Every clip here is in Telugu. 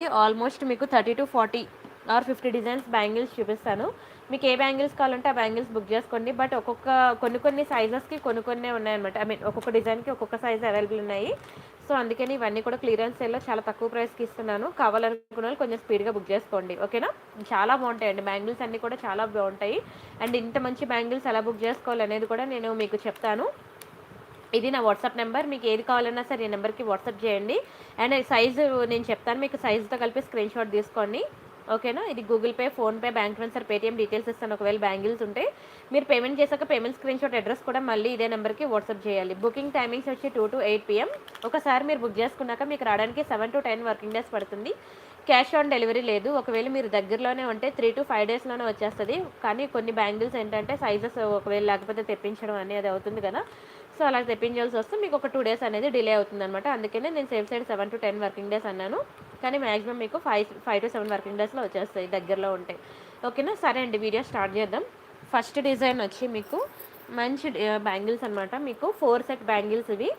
ఆల్మోస్ట్ మీకు 30 to 40 ఆర్ 50 డిజైన్స్ బ్యాంగిల్స్ చూపిస్తాను. మీకు ఏ బ్యాంగిల్స్ కావాలంటే ఆ బ్యాంగిల్స్ బుక్ చేసుకోండి. బట్ కొన్ని సైజెస్కి కొన్ని ఉన్నాయన్నమాట. ఐ మీన్ ఒక్కొక్క డిజైన్కి ఒక్కొక్క సైజ్ అవైలబుల్ ఉన్నాయి. సో అందుకని ఇవన్నీ కూడా క్లియరెన్స్ సేల్లో చాలా తక్కువ ప్రైస్కి ఇస్తున్నాను. కావాలనుకున్న వాళ్ళు కొంచెం స్పీడ్గా బుక్ చేసుకోండి, ఓకేనా. చాలా బాగుంటాయండి బ్యాంగిల్స్ అన్నీ కూడా చాలా బాగుంటాయి. అండ్ ఇంత మంచి బ్యాంగిల్స్ ఎలా బుక్ చేసుకోవాలనేది కూడా నేను మీకు చెప్తాను. ఇది నా వాట్సాప్ నెంబర్. మీకు ఏది కావాలన్నా సరే ఈ నెంబర్కి వాట్సాప్ చేయండి. అండ్ సైజు నేను చెప్తాను, మీకు సైజుతో కలిపి స్క్రీన్ షాట్ తీసుకోండి, ఓకేనా. ఇది Google pay, PhonePe, bank transfer, Paytm details ఇస్తాను. ఒకవేళ బ్యాంగిల్స్ ఉంటే మీరు పేమెంట్ చేశాక పేమెంట్ స్క్రీన్ షాట్ అడ్రస్ కూడా మళ్ళీ ఇదే నెంబర్కి వాట్సాప్ చేయాలి. బుకింగ్ టైమింగ్స్ వచ్చి 2 to 8 PM. ఒకసారి మీరు బుక్ చేసుకున్నాక మీకు రావడానికి 7 to 10 వర్కింగ్ డేస్ పడుతుంది. క్యాష్ ఆన్ డెలివరీ లేదు. ఒకవేళ మీరు దగ్గరలోనే ఉంటే 3 to 5 డేస్లోనే వచ్చేస్తుంది. కానీ కొన్ని బ్యాంగిల్స్ ఏంటంటే సైజెస్ ఒకవేళ లేకపోతే తెప్పించడం అనేది అవుతుంది కదా. సో అలా తెప్పించాల్సి వస్తే మీకు ఒక 2 days అనేది డిలే అవుతుంది అనమాట. అందుకనే నేను safe side 7 to 10 working days అన్నాను. కానీ మ్యాక్సిమం మీకు 5 to 7 వర్కింగ్ డేస్లో వచ్చేస్తాయి దగ్గరలో ఉంటాయి, ఓకేనా. సరే అండి, వీడియో స్టార్ట్ చేద్దాం. ఫస్ట్ డిజైన్ వచ్చి మీకు మంచి బ్యాంగిల్స్ అనమాట. మీకు 4 set బ్యాంగిల్స్ ఇవి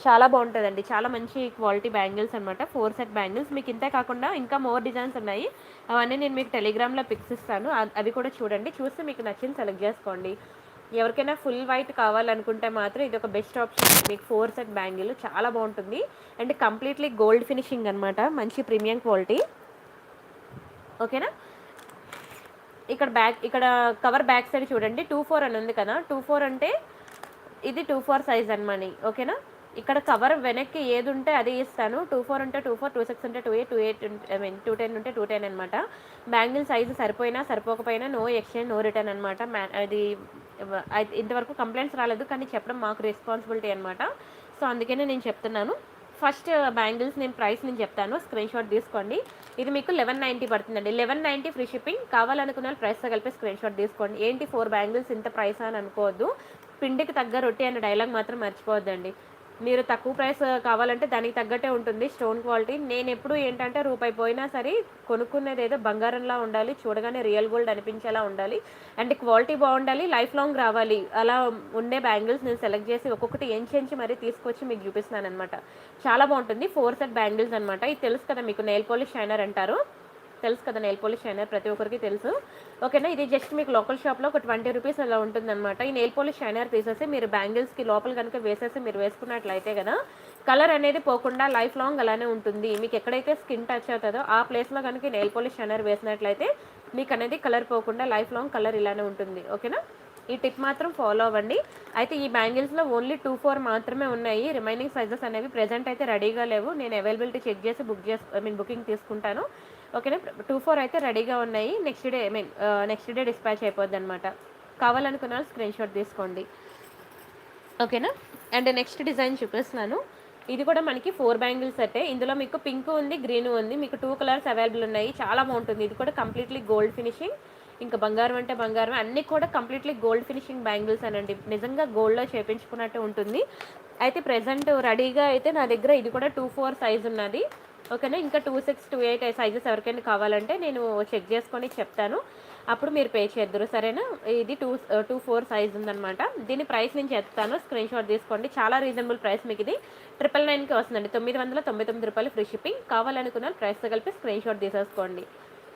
చాలా బాగుంటుందండి. చాలా మంచి క్వాలిటీ బ్యాంగిల్స్ అనమాట. 4 set బ్యాంగిల్స్. మీకు ఇంతే కాకుండా ఇంకా మోర్ డిజైన్స్ ఉన్నాయి. అవన్నీ నేను మీకు టెలిగ్రామ్లో పిక్స్ ఇస్తాను. అవి కూడా చూడండి. చూస్తే మీకు నచ్చింది సెలెక్ట్ చేసుకోండి. ఎవరికైనా ఫుల్ వైట్ కావాలనుకుంటే మాత్రం ఇది ఒక బెస్ట్ ఆప్షన్. మీకు 4 set బ్యాంగిల్ చాలా బాగుంటుంది. అండ్ కంప్లీట్లీ గోల్డ్ ఫినిషింగ్ అనమాట. మంచి ప్రీమియం క్వాలిటీ, ఓకేనా. ఇక్కడ కవర్ బ్యాక్ సైడ్ చూడండి 2-4 అని ఉంది కదా. 2-4 అంటే ఇది 2-4 సైజ్ అనమాట, ఓకేనా. ఇక్కడ కవర్ వెనక్కి ఏది ఉంటే అది ఇస్తాను. 2-4 ఉంటే 2-4, 2-6 ఉంటే 2-8, 2-8 ఐ మీన్ 2-10 ఉంటే 2-10 అనమాట. బ్యాంగిల్ సైజు సరిపోయినా సరిపోకపోయినా నో ఎక్స్చేంజ్, నో రిటర్న్ అనమాట. అది ఇంతవరకు కంప్లైంట్స్ రాలేదు, కానీ చెప్పడం మాకు రెస్పాన్సిబిలిటీ అనమాట. సో అందుకనే నేను చెప్తున్నాను. ఫస్ట్ బ్యాంగిల్స్ నేను ప్రైస్ నేను చెప్తాను, స్క్రీన్ షాట్ తీసుకోండి. ఇది మీకు 1190 పడుతుందండి. 1190 ఫ్రీ షిప్పింగ్. కావాలనుకున్న ప్రైస్తో కలిపి స్క్రీన్ షాట్ తీసుకోండి. ఏంటి 4 బ్యాంగిల్స్ ఇంత ప్రైస్ అని అనుకోవద్దు. పిండికి తగ్గ రొట్టి అనే డైలాగ్ మాత్రం మర్చిపోవద్దండి. మీరు తక్కువ ప్రైస్ కావాలంటే దానికి తగ్గట్టే ఉంటుంది స్టోన్ క్వాలిటీ. నేను ఎప్పుడు ఏంటంటే రూపాయి పోయినా సరే కొనుక్కునేది ఏదో బంగారంలా ఉండాలి, చూడగానే రియల్ గోల్డ్ అనిపించేలా ఉండాలి, అండ్ క్వాలిటీ బాగుండాలి, లైఫ్ లాంగ్ రావాలి. అలా ఉండే బ్యాంగిల్స్ నేను సెలెక్ట్ చేసి ఒక్కొక్కటి ఎంచి మరీ తీసుకొచ్చి మీకు చూపిస్తున్నాను అనమాట. చాలా బాగుంటుంది. 4 set బ్యాంగిల్స్ అనమాట. ఇది తెలుసు కదా మీకు, నెయిల్ పాలిష్ షైనర్ అంటారు. తెలుసు కదా, నెయిల్ పాలిష్ షైనర్ ప్రతి ఒక్కరికి తెలుసు, ఓకేనా. ఇది జస్ట్ మీకు లోకల్ షాప్లో ఒక 20 రూపీస్ అలా ఉంటుందన్నమాట. ఈ నెయిల్ పాలిష్ షైనర్ తీసేసి మీరు బ్యాంగిల్స్కి లోపల కనుక వేసేసి మీరు వేసుకున్నట్లయితే కదా కలర్ అనేది పోకుండా లైఫ్ లాంగ్ అలానే ఉంటుంది. మీకు ఎక్కడైతే స్కిన్ టచ్ అవుతుందో ఆ ప్లేస్లో కనుక నెయిల్ పాలిష్ షైనర్ వేసినట్లయితే మీకు అనేది కలర్ పోకుండా లైఫ్ లాంగ్ కలర్ ఇలానే ఉంటుంది, ఓకేనా. ఈ టిప్ మాత్రం ఫాలో అవ్వండి. అయితే ఈ బ్యాంగిల్స్లో ఓన్లీ 2-4 మాత్రమే ఉన్నాయి. రిమైనింగ్ సైజెస్ అనేవి ప్రెజెంట్ అయితే రెడీగా లేవు. నేను అవైలబిలిటీ చెక్ చేసి బుకింగ్ తీసుకుంటాను, ఓకేనా. 2-4 అయితే రెడీగా ఉన్నాయి. నెక్స్ట్ డే డిస్పాచ్ అయిపోద్ది అనమాట. కావాలనుకున్న స్క్రీన్ షాట్ తీసుకోండి, ఓకేనా. అండ్ నెక్స్ట్ డిజైన్ చూపిస్తున్నాను. ఇది కూడా మనకి 4 బ్యాంగిల్స్ సెట్టే. ఇందులో మీకు పింక్ ఉంది, గ్రీన్ ఉంది. మీకు 2 కలర్స్ అవైలబుల్ ఉన్నాయి. చాలా బాగుంటుంది. ఇది కూడా కంప్లీట్లీ గోల్డ్ ఫినిషింగ్. ఇంకా బంగారం అంటే బంగారం, అన్నీ కూడా కంప్లీట్లీ గోల్డ్ ఫినిషింగ్ బ్యాంగిల్స్ అనండి. నిజంగా గోల్డ్లో చేపించుకున్నట్టు ఉంటుంది. అయితే ప్రెజెంట్ రెడీగా అయితే నా దగ్గర ఇది కూడా 2-4 సైజ్ ఉన్నది, ఓకేనా. ఇంకా 2-6, 2-8 సైజెస్ ఎవరికైనా కావాలంటే నేను చెక్ చేసుకొని చెప్తాను, అప్పుడు మీరు పే చేద్దరు, సరేనా. ఇది 2-4 సైజ్ ఉందన్నమాట. దీని ప్రైస్ నేను చెప్తాను, స్క్రీన్ షాట్ తీసుకోండి. చాలా రీజనబుల్ ప్రైస్. మీకు ఇది 999కి వస్తుందండి. 999 రూపాయలు ఫ్రీ షిప్పింగ్. కావాలనుకున్న ప్రైస్తో కలిపి స్క్రీన్ షాట్ తీసేసుకోండి,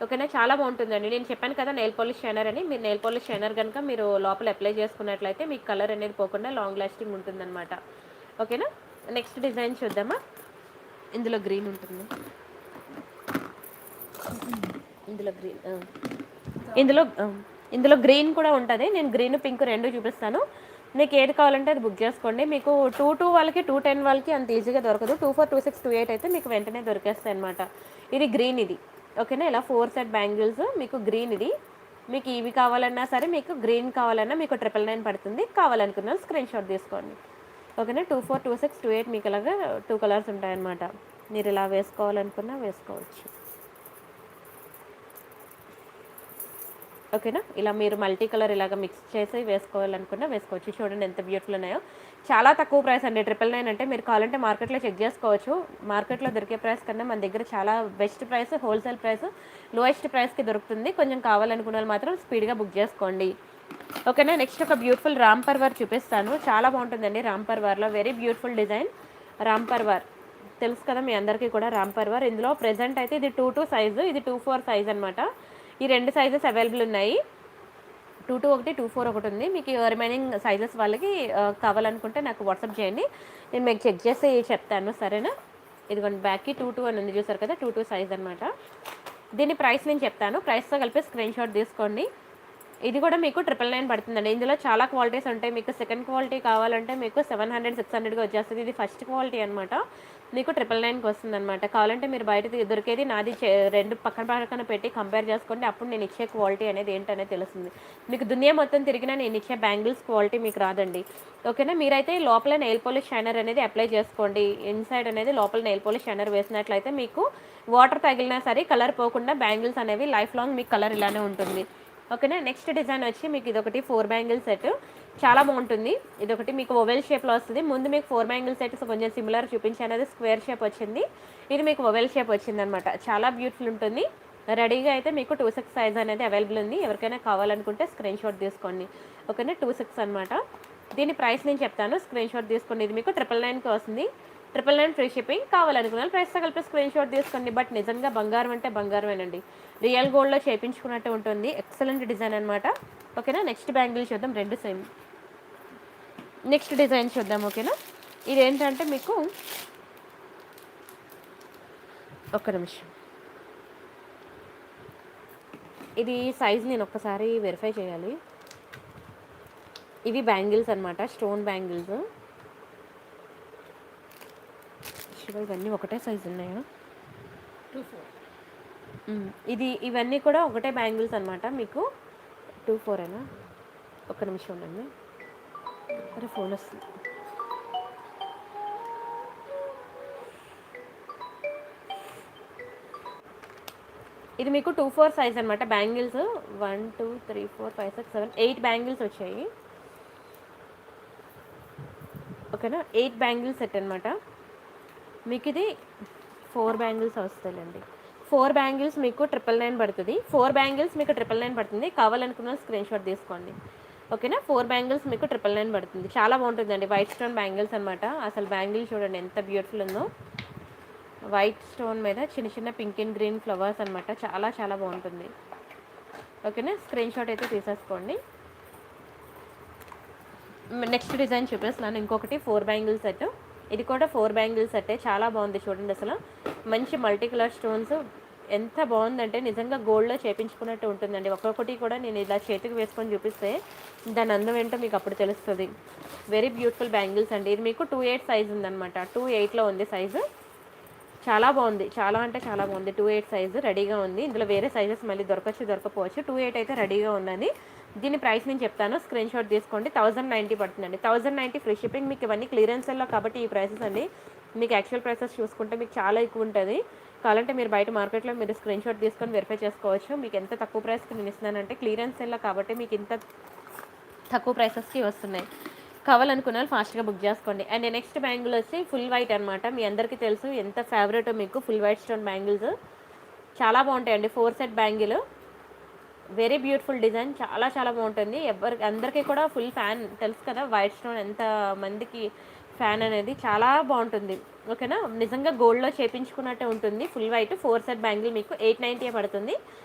ఓకేనా. చాలా బాగుంటుందండి. నేను చెప్పాను కదా నెయిల్ పాలిష్ షైనర్ అని. మీరు నెయిల్ పాలిష్ షైనర్ కనుక మీరు లోపల అప్లై చేసుకున్నట్లయితే మీకు కలర్ అనేది పోకుండా లాంగ్ లాస్టింగ్ ఉంటుందన్నమాట, ఓకేనా. నెక్స్ట్ డిజైన్ చూద్దామా. ఇందులో గ్రీన్ ఉంటుంది, ఇందులో గ్రీన్ కూడా ఉంటుంది. నేను గ్రీన్ పింక్ రెండు చూపిస్తాను. మీకు ఏది కావాలంటే అది బుక్ చేసుకోండి. మీకు 2-2 వాళ్ళకి 2-10 వాళ్ళకి అంత ఈజీగా దొరకదు. 2-4, 2-6, 2-8 అయితే మీకు వెంటనే దొరికేస్తాయి అనమాట. ఇది గ్రీన్, ఇది ఓకేనా. ఇలా 4 set బ్యాంగిల్స్ మీకు గ్రీన్. ఇది మీకు ఇవి కావాలన్నా సరే, మీకు గ్రీన్ కావాలన్నా మీకు 999 పడుతుంది. కావాలనుకున్న స్క్రీన్ షాట్ తీసుకోండి, ఓకేనా. 2-4, 2-6, 2-8 మీకు ఇలాగా 2 కలర్స్ ఉంటాయన్నమాట. మీరు ఇలా వేసుకోవాలనుకున్నా వేసుకోవచ్చు, ఓకేనా. ఇలా మీరు మల్టీ కలర్ ఇలాగ మిక్స్ చేసి వేసుకోవాలనుకున్నా వేసుకోవచ్చు. చూడండి ఎంత బ్యూటిఫుల్ ఉన్నాయో. చాలా తక్కువ ప్రైస్ అండి. 999 అంటే మీరు కావాలంటే మార్కెట్లో చెక్ చేసుకోవచ్చు. మార్కెట్లో దొరికే ప్రైస్ కన్నా మన దగ్గర చాలా best price, wholesale price, lowest ప్రైస్కి దొరుకుతుంది. కొంచెం కావాలనుకున్న వాళ్ళు మాత్రం స్పీడ్గా బుక్ చేసుకోండి, ఓకేనా. నెక్స్ట్ ఒక బ్యూటిఫుల్ రాంపర్ వార్ చూపిస్తాను. చాలా బాగుంటుందండి రాంపర్ వార్లో. Very beautiful design romper wear. తెలుసు కదా మీ అందరికీ కూడా రామ్ పర్వర్. ఇందులో ప్రెజెంట్ అయితే ఇది 2-2 సైజు, ఇది 2-4 సైజ్ అనమాట. ఈ 2 సైజెస్ అవైలబుల్ ఉన్నాయి. 2-2 ఒకటి, 2-4 ఒకటి ఉంది. మీకు రిమైనింగ్ సైజెస్ వాళ్ళకి కావాలనుకుంటే నాకు వాట్సాప్ చేయండి, నేను మీకు చెక్ చేసి చెప్తాను, సరేనా. ఇదిగోండి బ్యాక్కి 2-2 అని ఉంది చూసారు కదా, 2-2 సైజ్ అనమాట. దీని ప్రైస్ నేను చెప్తాను, ప్రైస్తో కలిపి స్క్రీన్ షాట్ తీసుకోండి. ఇది కూడా మీకు 999 పడుతుందండి. ఇందులో చాలా క్వాలిటీస్ ఉంటాయి. మీకు సెకండ్ క్వాలిటీ కావాలంటే మీకు 700, 600గా వచ్చేస్తుంది. ఇది ఫస్ట్ క్వాలిటీ అనమాట, మీకు 999కి వస్తుంది అనమాట. కావాలంటే మీరు బయట దొరికేది నాది రెండు పక్కన పక్కన పెట్టి కంపేర్ చేసుకోండి, అప్పుడు నేను ఇచ్చే క్వాలిటీ అనేది ఏంటనేది తెలుస్తుంది మీకు. దునియా మొత్తం తిరిగినా నేను ఇచ్చే బ్యాంగిల్స్ క్వాలిటీ మీకు రాదండి, ఓకేనా. మీరైతే లోపల నెయిల్ పాలిష్ షైనర్ అనేది అప్లై చేసుకోండి. ఇన్సైడ్ అనేది లోపల నెయిల్ పాలిష్ షైనర్ వేసినట్లయితే మీకు వాటర్ తగిలినా సరే కలర్ పోకుండా బ్యాంగిల్స్ అనేవి లైఫ్ లాంగ్ మీకు కలర్ ఇలానే ఉంటుంది, ఓకేనా. నెక్స్ట్ డిజైన్ వచ్చి మీకు ఇదొకటి 4 బ్యాంగిల్ సెట్, చాలా బాగుంటుంది. ఇదొకటి మీకు ఓవెల్ షేప్లో వస్తుంది. ముందు మీకు 4 బ్యాంగిల్ సెట్స్ కొంచెం సిమిలర్ చూపించాను, అది స్క్వేర్ షేప్ వచ్చింది. ఇది మీకు ఓవెల్ షేప్ వచ్చింది అనమాట, చాలా బ్యూటిఫుల్ ఉంటుంది. రెడీగా అయితే మీకు 2-6 సైజ్ అనేది అవైలబుల్ ఉంది. ఎవరికైనా కావాలనుకుంటే స్క్రీన్ షాట్ తీసుకోండి, ఓకేనా. 2-6 అనమాట. దీని ప్రైస్ నేను చెప్తాను, స్క్రీన్ షాట్ తీసుకోండి. ఇది మీకు 999కి వస్తుంది. 999 ఫ్రీ షిప్పింగ్. కావాలనుకున్నాను ప్రైస్తో కలిపి స్క్రీన్ షాట్ తీసుకోండి. బట్ నిజంగా బంగారం అంటే బంగారమేనండి, రియల్ గోల్డ్లో చేయించుకున్నట్టు ఉంటుంది. ఎక్సలెంట్ డిజైన్ అనమాట, ఓకేనా. నెక్స్ట్ బ్యాంగిల్ చూద్దాం, రెండు సేమ్. నెక్స్ట్ డిజైన్ చూద్దాం, ఓకేనా. ఇదేంటంటే మీకు ఒక్క నిమిషం, ఇది సైజ్ నేను ఒక్కసారి వెరిఫై చేయాలి. ఇవి బ్యాంగిల్స్ అనమాట, స్టోన్ బ్యాంగిల్స్. ఇవన్నీ ఒకటే సైజు ఉన్నాయా? 2-4. ఇవన్నీ కూడా ఒకటే బ్యాంగిల్స్ అనమాట, మీకు 2-4 అయినా. ఒక్క నిమిషం ఉండండి, అరే ఫోన్ వస్తుంది. ఇది మీకు 2-4 సైజ్ అనమాట బ్యాంగిల్స్. 1 2 3 4 5 6 7 8 బ్యాంగిల్స్ వచ్చాయి, ఓకేనా. 8 బ్యాంగిల్స్ సెట్ అనమాట. మీకు ఇది 4 బ్యాంగిల్స్ వస్తాయండి. 4 బ్యాంగిల్స్ మీకు 999 పడుతుంది. 4 బ్యాంగిల్స్ మీకు 999 పడుతుంది. కావాలనుకున్న స్క్రీన్ షాట్ తీసుకోండి, ఓకేనా. 4 బ్యాంగిల్స్ మీకు 999 పడుతుంది. చాలా బాగుంటుందండి, వైట్ స్టోన్ బ్యాంగిల్స్ అనమాట. అసలు బ్యాంగిల్ చూడండి ఎంత బ్యూటిఫుల్ ఉందో, వైట్ స్టోన్ మీద చిన్న చిన్న పింక్ అండ్ గ్రీన్ ఫ్లవర్స్ అనమాట, చాలా చాలా బాగుంటుంది, ఓకేనా. స్క్రీన్ షాట్ అయితే తీసేసుకోండి. నెక్స్ట్ డిజైన్ చూపిస్తున్నాను, ఇంకొకటి 4 బ్యాంగిల్ సెట్. ఇది కూడా 4 బ్యాంగిల్ సెట్టే, చాలా బాగుంది చూడండి. అసలు మంచి మల్టీ కలర్ స్టోన్స్, ఎంత బాగుందంటే నిజంగా గోల్డ్లో చేయించుకున్నట్టు ఉంటుందండి. ఒక్కొక్కటి కూడా నేను ఇలా చేతికి వేసుకొని చూపిస్తే దాని అందం ఏంటో మీకు అప్పుడు తెలుస్తుంది. వెరీ బ్యూటిఫుల్ బ్యాంగిల్స్ అండి. ఇది మీకు 2-8 సైజ్ ఉందన్నమాట, 2-8లో ఉంది సైజు. చాలా బాగుంది, చాలా అంటే చాలా బాగుంది. 2-8 సైజు రెడీగా ఉంది. ఇందులో వేరే సైజెస్ మళ్ళీ దొరకపోవచ్చు. 2-8 అయితే రెడీగా ఉన్నది. దీని ప్రైస్ నేను చెప్తాను, స్క్రీన్ షాట్ తీసుకోండి. 1090 పడుతుందండి. 1090 ఫ్రీ షిప్పింగ్. మీకు ఇవన్నీ క్లియరెన్స్లో కాబట్టి ఈ ప్రైసెస్ అండి. మీకు యాక్చువల్ ప్రైసెస్ చూసుకుంటే మీకు చాలా ఎక్కువ ఉంటుంది. కావాలంటే మీరు బయట మార్కెట్లో మీరు స్క్రీన్ షాట్ తీసుకొని వెరిఫై చేసుకోవచ్చు. మీకు ఎంత తక్కువ ప్రైస్కి నేను ఇస్తున్నానంటే క్లియరెన్స్ సెల్లో కాబట్టి మీకు ఇంత తక్కువ ప్రైసెస్కి వస్తున్నాయి. కావాలనుకున్న వాళ్ళు ఫాస్ట్గా బుక్ చేసుకోండి. అండ్ నెక్స్ట్ బ్యాంగిల్ వచ్చి ఫుల్ వైట్ అనమాట. మీ అందరికీ తెలుసు ఎంత ఫేవరెట్ మీకు ఫుల్ వైట్ స్టోన్ బ్యాంగిల్స్, చాలా బాగుంటాయండి. 4 set bangle, very beautiful design, చాలా చాలా బాగుంటుంది. అందరికీ కూడా ఫుల్ ఫ్యాన్, తెలుసు కదా వైట్ స్టోన్ ఎంత మందికి ఫ్యాన్ అనేది, చాలా బాగుంటుంది, ఓకేనా. నిజంగా గోల్డ్లో చేయించుకున్నట్టే ఉంటుంది. ఫుల్ వైట్ 4 సెట్ బ్యాంగిల్ మీకు 890 పడుతుంది.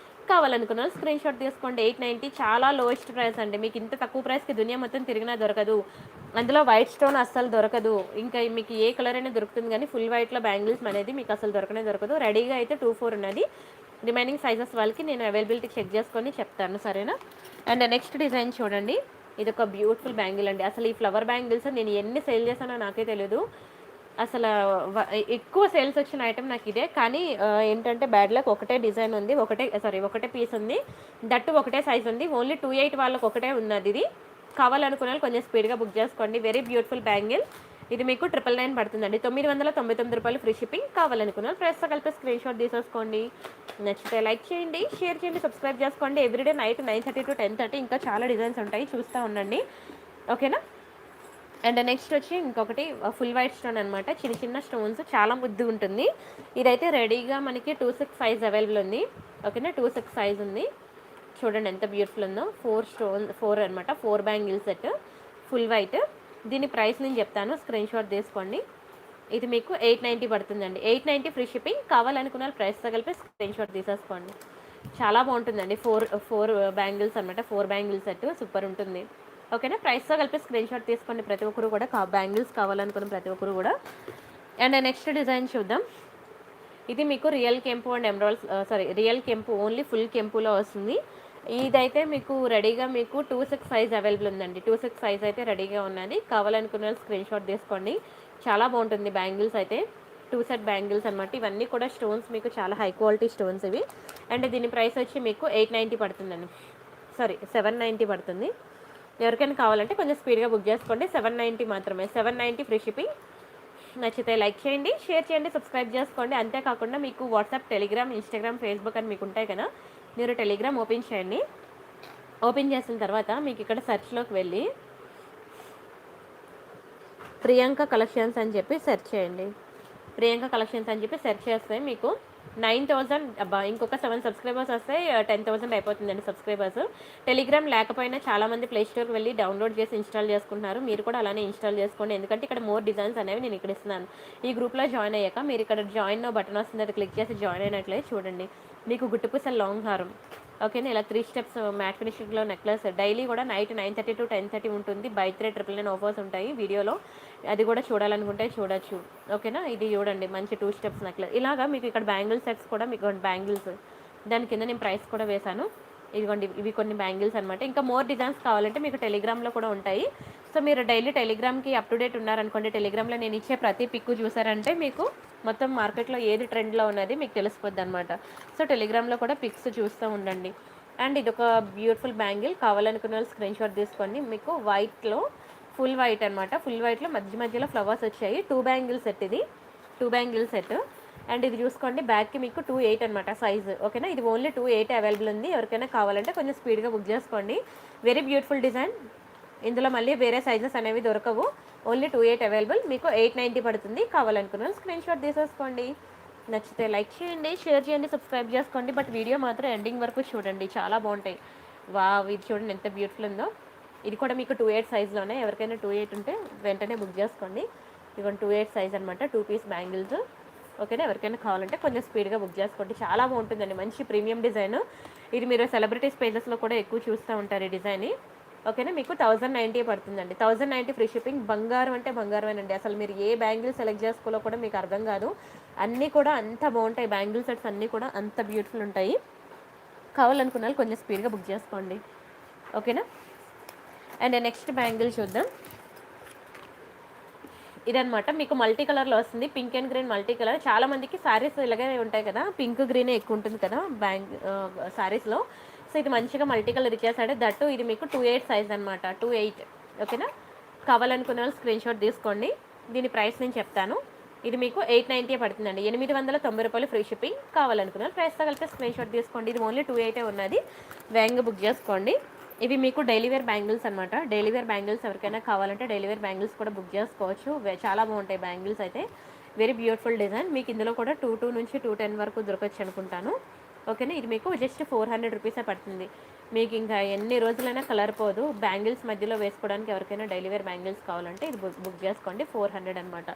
కావాలనుకున్న స్క్రీన్ షాట్ తీసుకోండి. 890 చాలా లోయెస్ట్ ప్రైస్ అండి. మీకు ఇంత తక్కువ ప్రైస్కి దునియా మొత్తం తిరిగినా దొరకదు. అందులో వైట్ స్టోన్ అస్సలు దొరకదు. ఇంకా మీకు ఏ కలర్ అయినా దొరుకుతుంది, కానీ ఫుల్ వైట్లో బ్యాంగిల్స్ అనేది మీకు అసలు దొరకదు. రెడీగా అయితే 2-4 ఉన్నది. రిమైనింగ్ సైజెస్ వాళ్ళకి నేను అవైలబిలిటీ చెక్ చేసుకొని చెప్తాను, సరేనా. అండ్ నెక్స్ట్ డిజైన్ చూడండి, ఇది ఒక బ్యూటిఫుల్ బ్యాంగిల్ అండి. అసలు ఈ ఫ్లవర్ బ్యాంగిల్స్ నేను ఎన్ని సేల్ చేశానో నాకే తెలియదు. అసలు ఎక్కువ సేల్స్ వచ్చిన ఐటెం నాకు ఇదే. కానీ ఏంటంటే బ్యాడ్ లక్, ఒకటే డిజైన్ ఉంది, ఒకటే పీస్ ఉంది, దట్టు ఒకటే సైజ్ ఉంది. ఓన్లీ 2-8 వాళ్ళకి ఒకటే ఉన్నది. ఇది కావాలనుకున్న వాళ్ళు కొంచెం స్పీడ్గా బుక్ చేసుకోండి. Very beautiful bangle. ఇది మీకు 999 పడుతుందండి. 999 రూపాయలు ఫ్రీ షిప్పింగ్. కావాలనుకున్న ప్రైస్తో కలిపి స్క్రీన్ షాట్ తీసేసుకోండి. నచ్చితే లైక్ చేయండి, షేర్ చేయండి, సబ్స్క్రైబ్ చేసుకోండి. ఎవ్రీడే నైట్ 9:30 to 10:30 ఇంకా చాలా డిజైన్స్ ఉంటాయి, చూస్తూ ఉండండి, ఓకేనా. అండ్ నెక్స్ట్ వచ్చి ఇంకొకటి ఫుల్ వైట్ స్టోన్ అనమాట, చిన్న చిన్న స్టోన్స్, చాలా ముద్దు ఉంటుంది. ఇదైతే రెడీగా మనకి 2-6 సైజ్ అవైలబుల్ ఉంది, ఓకేనా. 2-6 సైజ్ ఉంది, చూడండి ఎంత బ్యూటిఫుల్ ఉందో. 4 అనమాట, 4 బ్యాంగిల్ సెట్ ఫుల్ వైట్. దీని ప్రైస్ నేను చెప్తాను, స్క్రీన్ షాట్ తీసుకోండి. ఇది మీకు 890 పడుతుందండి. 890 ఫ్రీ షిప్పింగ్. కావాలనుకున్న వాళ్ళు ప్రైస్తో కలిపి స్క్రీన్ షాట్ తీసేసుకోండి. చాలా బాగుంటుందండి. ఫోర్ ఫోర్ బ్యాంగిల్స్ అనమాట. 4 బ్యాంగిల్ సెట్ సూపర్ ఉంటుంది. ఓకేనా, ప్రైస్తో కలిపి స్క్రీన్ షాట్ తీసుకోండి ప్రతి ఒక్కరు కూడా. బ్యాంగిల్స్ కావాలనుకున్న ప్రతి ఒక్కరు కూడా. అండ్ నెక్స్ట్ డిజైన్ చూద్దాం. ఇది మీకు రియల్ కెంపు అండ్ ఎమరాల్డ్స్ రియల్ కెంపు ఓన్లీ ఫుల్ కెంపులో వస్తుంది. ఇదైతే మీకు రెడీగా మీకు 26 సైజ్ అవైలబుల్ ఉందండి. 26 సైజ్ అయితే రెడీగా ఉన్నది. కావాలనుకున్న స్క్రీన్ షాట్ తీసుకోండి. చాలా బాగుంటుంది బ్యాంగిల్స్ అయితే. 2 సెట్ బ్యాంగిల్స్ అనమాట. ఇవన్నీ కూడా స్టోన్స్ మీకు చాలా హై క్వాలిటీ స్టోన్స్ ఇవి. అండ్ దీని ప్రైస్ వచ్చి మీకు 890 పడుతుందండి. 790 పడుతుంది. ఎవరికైనా కావాలంటే కొంచెం స్పీడ్గా బుక్ చేసుకోండి. 790 మాత్రమే. 790 ఫ్రీ షిప్పింగ్. నచ్చితే లైక్ చేయండి, షేర్ చేయండి, సబ్స్క్రైబ్ చేసుకోండి. అంతేకాకుండా మీకు వాట్సాప్, టెలిగ్రామ్, ఇన్స్టాగ్రామ్, ఫేస్బుక్ అని మీకు ఉంటాయి కదా, మీరు టెలిగ్రామ్ ఓపెన్ చేయండి. ఓపెన్ చేసిన తర్వాత మీకు ఇక్కడ సెర్చ్లోకి వెళ్ళి ప్రియాంక కలెక్షన్స్ అని చెప్పి సెర్చ్ చేయండి. ప్రియాంక కలెక్షన్స్ అని చెప్పి సెర్చ్ చేస్తే మీకు 9000 ఇంకొక 7 సబ్స్క్రైబర్స్ వస్తే 10,000 అయిపోతుందండి సబ్స్క్రైబర్స్. టెలిగ్రామ్ లేకపోయినా చాలామంది ప్లే స్టోర్కి వెళ్ళి డౌన్లోడ్ చేసి ఇన్స్టాల్ చేసుకుంటున్నారు. మీరు కూడా అలానే ఇన్స్టాల్ చేసుకోండి. ఎందుకంటే ఇక్కడ మోర్ డిజైన్స్ అనేవి నేను ఇక్కడ ఇస్తున్నాను. ఈ గ్రూప్లో జాయిన్ అయ్యాక మీరు ఇక్కడ జాయిన్ బటన్ వస్తుంది, అది క్లిక్ చేసి జాయిన్ అయినట్లయితే చూడండి మీకు గుట్టుపూసల లాంగ్ హారం. ఓకేనా, ఇలా 3 స్టెప్స్ మ్యాట్ ఫినిషింగ్లో నెక్లెస్. డైలీ కూడా నైట్ 9:30 to 10:30 ఉంటుంది. బై 3 999 ఆఫర్స్ ఉంటాయి వీడియోలో. అది కూడా చూడాలనుకుంటే చూడొచ్చు. ఓకేనా, ఇది చూడండి మంచి 2 స్టెప్స్ నెక్లెస్. ఇలాగా మీకు ఇక్కడ బ్యాంగిల్ సెట్స్ కూడా మీకు బ్యాంగిల్స్, దాని కింద నేను ప్రైస్ కూడా వేశాను. ఇదిగోండి, ఇవి కొన్ని బ్యాంగిల్స్ అనమాట. ఇంకా మోర్ డిజైన్స్ కావాలంటే మీకు టెలిగ్రామ్లో కూడా ఉంటాయి. సో మీరు డైలీ టెలిగ్రామ్కి అప్ టు డేట్ ఉన్నారనుకోండి, టెలిగ్రామ్లో నేను ఇచ్చే ప్రతి పిక్ చూసారంటే మీకు మొత్తం మార్కెట్లో ఏది ట్రెండ్లో ఉన్నది మీకు తెలిసిపోద్ది అనమాట. సో టెలిగ్రామ్లో కూడా పిక్స్ చూస్తూ ఉండండి. అండ్ ఇది ఒక బ్యూటిఫుల్ బ్యాంగిల్. కావాలనుకున్న వాళ్ళు స్క్రీన్ షాట్ తీసుకోండి. మీకు వైట్లో ఫుల్ వైట్ అనమాట. ఫుల్ వైట్లో మధ్యలో ఫ్లవర్స్ వచ్చాయి. 2 బ్యాంగిల్ సెట్ ఇది. 2 బ్యాంగిల్ సెట్. అండ్ ఇది చూసుకోండి, బ్యాగ్కి మీకు 2.8 అనమాట సైజు. ఓకేనా, ఇది ఓన్లీ 2.8 అవైలబుల్ ఉంది. ఎవరికైనా కావాలంటే కొంచెం స్పీడ్గా బుక్ చేసుకోండి. Very beautiful design. ఇందులో మళ్ళీ వేరే సైజెస్ అనేవి దొరకవు. Only 2.8 available. మీకు 890 పడుతుంది. కావాలనుకున్న స్క్రీన్ షాట్ తీసేసుకోండి. నచ్చితే లైక్ చేయండి, షేర్ చేయండి, సబ్స్క్రైబ్ చేసుకోండి. బట్ వీడియో మాత్రం ఎండింగ్ వరకు చూడండి, చాలా బాగుంటాయి. ఇది చూడండి ఎంత బ్యూటిఫుల్ ఉందో. ఇది కూడా మీకు 2.8 సైజ్లోనే. ఎవరికైనా 2.8 ఉంటే వెంటనే బుక్ చేసుకోండి. ఇదిగోండి 2.8 సైజ్ అనమాట. 2 పీస్ బ్యాంగిల్స్. ఓకేనా, ఎవరికైనా కావాలంటే కొంచెం స్పీడ్గా బుక్ చేసుకోండి. చాలా బాగుంటుందండి, మంచి ప్రీమియం డిజైన్. ఇది మీరు సెలబ్రిటీస్ పేజెస్లో కూడా ఎక్కువ చూస్తూ ఉంటారు ఈ డిజైన్. ఓకేనా, మీకు 1090 పడుతుందండి. 1090 ఫ్రీ షిప్పింగ్. బంగారం అంటే బంగారమేనండి. అసలు మీరు ఏ బ్యాంగిల్ సెలెక్ట్ చేసుకోవాలో కూడా మీకు అర్థం కాదు. అన్నీ కూడా అంత బాగుంటాయి. బ్యాంగిల్ సెట్స్ అన్నీ కూడా అంత బ్యూటిఫుల్ ఉంటాయి. కావాలనుకున్న వాళ్ళు కొంచెం స్పీడ్గా బుక్ చేసుకోండి. ఓకేనా. అండ్ నెక్స్ట్ బ్యాంగిల్ చూద్దాం. ఇదనమాట, మీకు మల్టీ కలర్లో వస్తుంది. Pink and green multi colour. చాలామందికి శారీస్ ఇలాగే ఉంటాయి కదా, పింక్ గ్రీనే ఎక్కువ ఉంటుంది కదా శారీస్లో. సో ఇది మంచిగా మల్టీ కలర్ ఇచ్చేసాడు. దట్టు ఇది మీకు 2.8 సైజ్ అనమాట. 2.8. ఓకేనా, కావాలనుకున్న వాళ్ళు స్క్రీన్ షాట్ తీసుకోండి. దీని ప్రైస్ నేను చెప్తాను. ఇది మీకు 890 పడుతుందండి. 890 రూపాయలు ఫ్రీ షిప్పింగ్. కావాలనుకున్న వాళ్ళు ప్రైస్తో కలిపి స్క్రీన్ షాట్ తీసుకోండి. ఇది ఓన్లీ 2.8 ఉన్నది. వేగంగా బుక్ చేసుకోండి. ఇవి మీకు డైలీ వేర్ బ్యాంగిల్స్ అనమాట. డైలీ వేర్ బ్యాంగిల్స్ ఎవరికైనా కావాలంటే డైలీ వేర్ బ్యాంగిల్స్ కూడా బుక్ చేసుకోవచ్చు. చాలా బాగుంటాయి బ్యాంగిల్స్ అయితే. Very beautiful design. మీకు ఇందులో కూడా 2.2 నుంచి 2.10 వరకు దొరకచ్చు అనుకుంటాను. ఓకేనా, ఇది మీకు జస్ట్ 400 రూపీసే పడుతుంది. మీకు ఇంకా ఎన్ని రోజులైనా కలర్ పోదు. బ్యాంగిల్స్ మధ్యలో వేసుకోవడానికి ఎవరికైనా డైలీ వేర్ బ్యాంగిల్స్ కావాలంటే ఇది బుక్ చేసుకోండి. 400 అనమాట.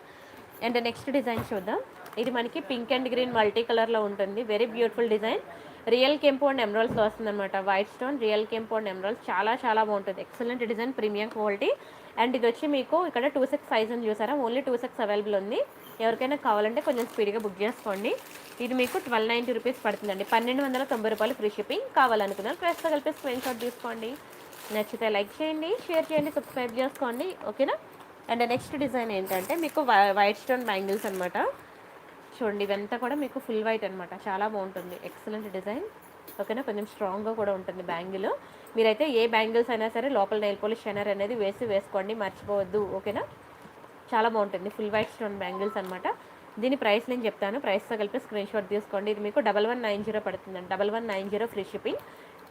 అండ్ నెక్స్ట్ డిజైన్ చూద్దాం. ఇది మనకి పింక్ అండ్ గ్రీన్ మల్టీ కలర్లో ఉంటుంది. Very beautiful design. రియల్ కెంపు అండ్ ఎమరాల్డ్స్లో వస్తుంది అనమాట. వైట్ స్టోన్ రియల్ కెంపు అండ్ ఎమరాల్డ్స్. చాలా చాలా బాగుంటుంది. Excellent design, premium quality. And ఇది వచ్చి మీకు ఇక్కడ 2.6 సైజ్ అని చూసారా, ఓన్లీ 2.6 అవైలబుల్ ఉంది. ఎవరికైనా కావాలంటే కొంచెం స్పీడ్గా బుక్ చేసుకోండి. ఇది మీకు 1290 రూపీస్ పడుతుందండి. 1290 రూపాయలు ఫ్రీ షిప్పింగ్. కావాలనుకున్నారు ప్రైస్తో కలిపి స్క్రీన్ షాట్ తీసుకోండి. నచ్చితే లైక్ చేయండి, షేర్ చేయండి, సబ్స్క్రైబ్ చేసుకోండి. ఓకేనా. అండ్ నెక్స్ట్ డిజైన్ ఏంటంటే మీకు వైట్ స్టోన్ బ్యాంగిల్స్ అనమాట. చూడండి, ఇవంతా కూడా మీకు ఫుల్ వైట్ అనమాట. చాలా బాగుంటుంది. Excellent design. ఓకేనా, కొంచెం స్ట్రాంగ్గా కూడా ఉంటుంది బ్యాంగిల్. మీరైతే ఏ బ్యాంగిల్స్ అయినా సరే లోపల నెయిల్ పాలిష్ షైనర్ అనేది వేసుకోండి, మర్చిపోవద్దు. ఓకేనా, చాలా బాగుంటుంది. ఫుల్ వైట్ స్టోన్ బ్యాంగిల్స్ అనమాట. దీని ప్రైస్ నేను చెప్తాను. ప్రైస్తో కలిపి స్క్రీన్ షాట్ తీసుకోండి. ఇది మీకు 1190 పడుతుందండి. 1190 ఫ్రీ షిప్పింగ్.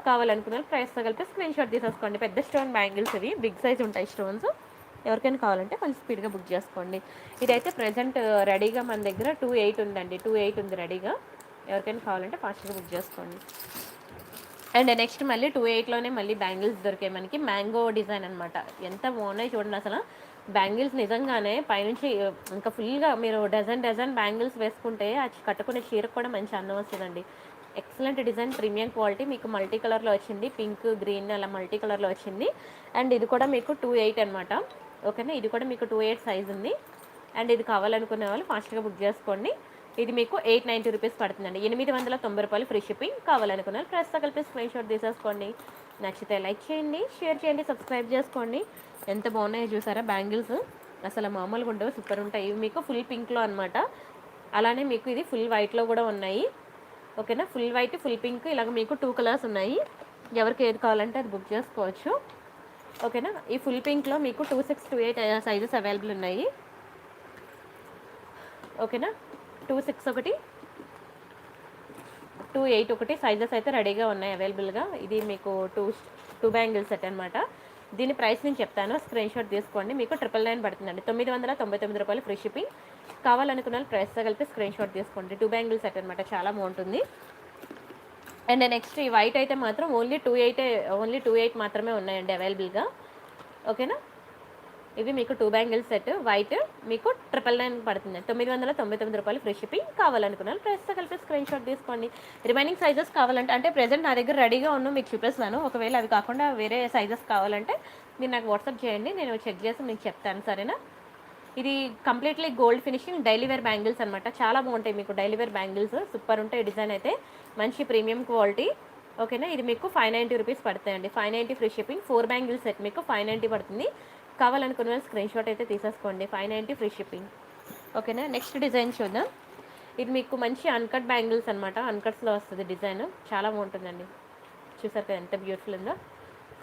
కావాలనుకున్న ప్రైస్తో కలిపి స్క్రీన్ షాట్ తీసేసుకోండి. పెద్ద స్టోన్ బ్యాంగిల్స్ ఇవి, బిగ్ సైజ్ ఉంటాయి స్టోన్స్. ఎవరికైనా కావాలంటే కొంచెం స్పీడ్గా బుక్ చేసుకోండి. ఇదైతే ప్రజెంట్ రెడీగా మన దగ్గర 2.8 ఉందండి. 2.8 ఉంది రెడీగా. ఎవరికైనా కావాలంటే ఫాస్ట్గా బుక్ చేసుకోండి. అండ్ నెక్స్ట్ మళ్ళీ 2.8లోనే మళ్ళీ బ్యాంగిల్స్ దొరికాయి మనకి. మ్యాంగో డిజైన్ అనమాట. ఎంత బాగున్నాయి చూడండి. అసలు బ్యాంగిల్స్ నిజంగానే పైనుంచి ఇంకా ఫుల్గా మీరు డజన్ బ్యాంగిల్స్ వేసుకుంటే అది కట్టుకునే చీరకు కూడా మంచి అందం వస్తుందండి. ఎక్సలెంట్ డిజైన్, ప్రీమియం క్వాలిటీ, మీకు మల్టీ కలర్లో వచ్చింది, పింక్ గ్రీన్ అలా మల్టీ కలర్లో వచ్చింది. అండ్ ఇది కూడా మీకు 28 అనమాట. ఓకేనా, ఇది కూడా మీకు 28 సైజ్ ఉంది. అండ్ ఇది కావాలనుకునే వాళ్ళు ఫాస్ట్గా బుక్ చేసుకోండి. ఇది మీకు 890 రూపీస్ పడుతుందండి. 890 రూపాయలు ఫ్రీ షిప్పింగ్. కావాలనుకున్న వాళ్ళు ప్రైస్తో కలిపి స్క్రీన్ షాట్ తీసేసుకోండి. నచ్చితే లైక్ చేయండి, షేర్ చేయండి, సబ్స్క్రైబ్ చేసుకోండి. ఎంత బాగున్నాయో చూసారా బ్యాంగిల్స్, అసలు మామూలుగా ఉండవు, సూపర్ ఉంటాయి. ఇవి మీకు ఫుల్ పింక్లో అనమాట. అలానే మీకు ఇది ఫుల్ వైట్లో కూడా ఉన్నాయి. ఓకేనా, ఫుల్ వైట్, ఫుల్ పింక్, ఇలాగ మీకు 2 కలర్స్ ఉన్నాయి. ఎవరికి ఏది కావాలంటే అది బుక్ చేసుకోవచ్చు. ఓకేనా, ఈ ఫుల్ పింక్లో మీకు 26, 28 సైజెస్ అవైలబుల్ ఉన్నాయి. ఓకేనా, 26 ఒకటి, 28 ఒకటి సైజెస్ అయితే రెడీగా ఉన్నాయి అవైలబుల్గా. ఇది మీకు టూ బ్యాంగిల్ సెట్ అనమాట. దీని ప్రైస్ నేను చెప్తాను, స్క్రీన్ షాట్ తీసుకోండి. మీకు 999 పడుతుందండి. 999 రూపాయలు ఫ్రీ షిప్పింగ్. కావాలనుకున్న వాళ్ళు ప్రైస్తో కలిపి స్క్రీన్ షాట్ తీసుకోండి. 2 బ్యాంగిల్ సెట్ అనమాట, చాలా బాగుంటుంది. అండ్ నెక్స్ట్ ఈ వైట్ అయితే మాత్రం ఓన్లీ 28 మాత్రమే ఉన్నాయండి అవైలబుల్గా. ఓకేనా, ఇవి మీకు 2 బ్యాంగిల్ సెట్ వైట్, మీకు 999 పడుతుంది. 999 రూపాయలు ఫ్రీ షిప్పింగ్. కావాలనుకున్నాను ప్రైస్తో కలిపి స్క్రీన్ షాట్ తీసుకోండి. రిమైనింగ్ సైజెస్ కావాలంటే, అంటే ప్రెజెంట్ నా దగ్గర రెడీగా ఉన్న మీకు చూపిస్తాను. ఒకవేళ అవి కాకుండా వేరే సైజెస్ కావాలంటే మీరు నాకు వాట్సాప్ చేయండి, నేను చెక్ చేసి మీకు చెప్తాను, సరేనా. ఇది completely gold finishing daily wear bangles అనమాట. చాలా బాగుంటాయి మీకు డైలీ వేర్ బ్యాంగిల్స్, సూపర్ ఉంటాయి. డిజైన్ అయితే మంచి ప్రీమియం క్వాలిటీ. ఓకేనా, ఇది మీకు 590 రూపీస్ పడతాయండి. 590 ఫ్రీ షిప్పింగ్. 4 బ్యాంగిల్ సెట్ మీకు 590 పడుతుంది. కావాలనుకున్న స్క్రీన్ షాట్ అయితే తీసేసుకోండి. 590 ఫ్రీ షిప్పింగ్. ఓకేనా, నెక్స్ట్ డిజైన్ చూద్దాం. ఇది మీకు మంచి అన్కట్ బ్యాంగిల్స్ అనమాట. అన్కట్స్లో వస్తుంది డిజైన్, చాలా బాగుంటుందండి. చూసారు కదా ఎంత బ్యూటిఫుల్ ఉందో.